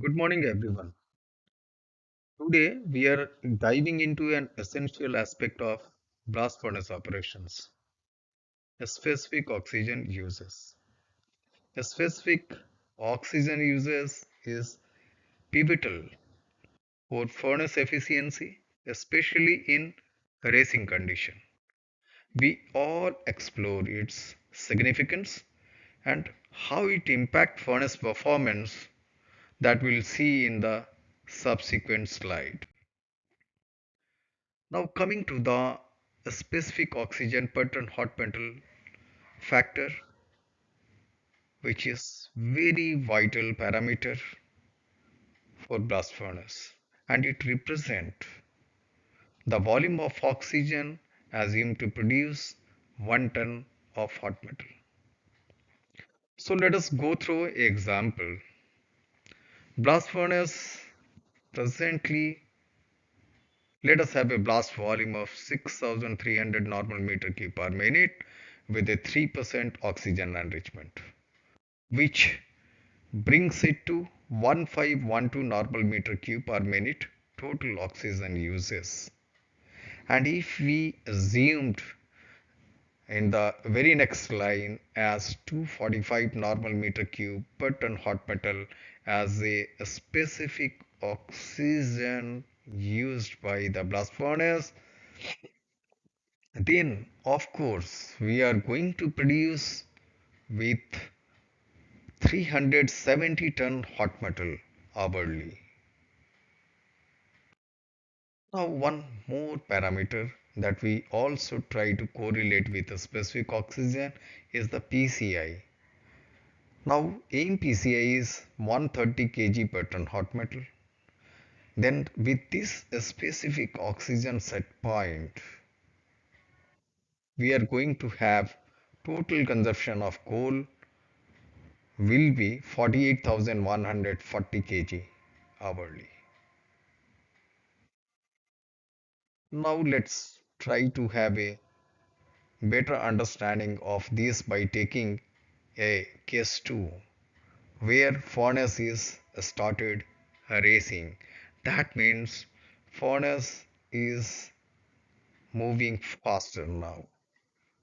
Good morning, everyone. Today, we are diving into an essential aspect of blast furnace operations, specific oxygen uses. Specific oxygen uses is pivotal for furnace efficiency, especially in racing condition. We all explore its significance and how it impacts furnace performance that we'll see in the subsequent slide. Now coming to the specific oxygen per ton hot metal factor, which is very vital parameter for blast furnace, and it represent the volume of oxygen assumed to produce 1 ton of hot metal. So let us go through an example. Blast furnace presently, let us have a blast volume of 6,300 normal meter cube per minute with a 3% oxygen enrichment, which brings it to 1512 normal meter cube per minute total oxygen uses. And if we assumed in the very next line as 245 normal meter cube per ton hot metal as a specific oxygen used by the blast furnace, then of course we are going to produce with 370 ton hot metal hourly. Now, one more parameter that we also try to correlate with a specific oxygen is the PCI. Now, aim PCI is 130 kg per ton hot metal. Then, with this specific oxygen set point, we are going to have total consumption of coal will be 48,140 kg hourly. Now let's try to have a better understanding of this by taking a case 2 where furnace is started racing. That means furnace is moving faster now.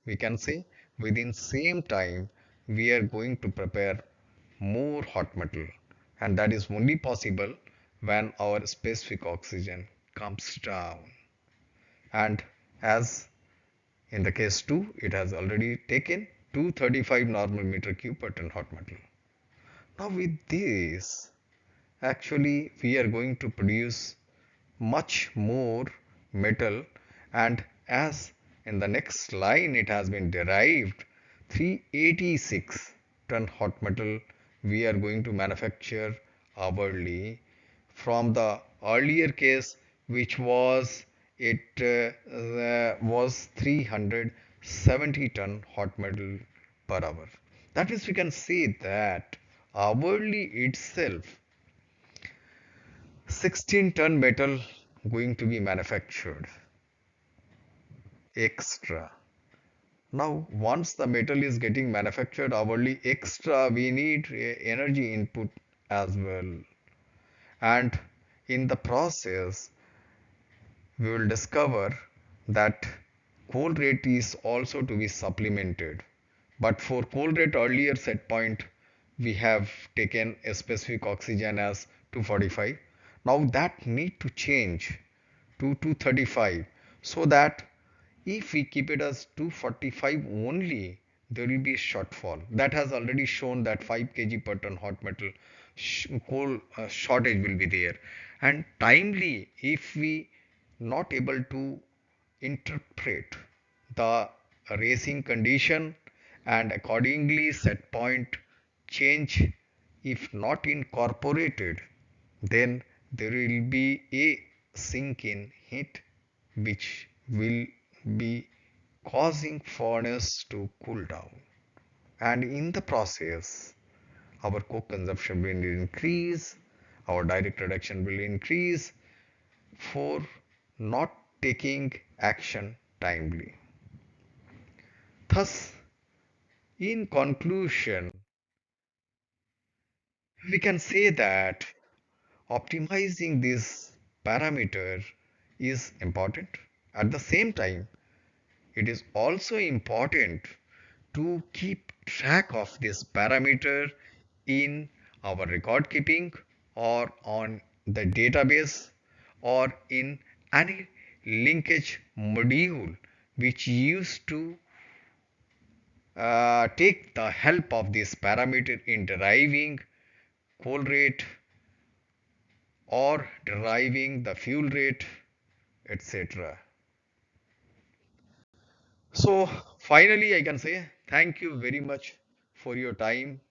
We can say within same time we are going to prepare more hot metal, and that is only possible when our specific oxygen comes down. And as in the case 2, it has already taken 235 normal meter cube per ton hot metal. Now with this, actually we are going to produce much more metal, and as in the next line it has been derived 386 ton hot metal we are going to manufacture hourly from the earlier case, which was was 370 ton hot metal per hour. That means we can say that hourly itself 16 ton metal going to be manufactured extra. Now, once the metal is getting manufactured hourly extra, we need energy input as well. And in the process, we will discover that coal rate is also to be supplemented. But for coal rate earlier set point, we have taken a specific oxygen as 245. Now that need to change to 235 so that if we keep it as 245 only, there will be a shortfall. That has already shown that 5 kg per ton hot metal coal shortage will be there. And timely, if we not able to interpret the racing condition and accordingly set point change, if not incorporated, then there will be a sink in heat which will be causing furnace to cool down, and in the process our coke consumption will increase, our direct reduction will increase for not taking action timely. Thus, in conclusion, we can say that optimizing this parameter is important. At the same time, it is also important to keep track of this parameter in our record keeping or on the database or in any linkage module which used to take the help of this parameter in deriving coal rate or deriving the fuel rate, etc. So finally, I can say thank you very much for your time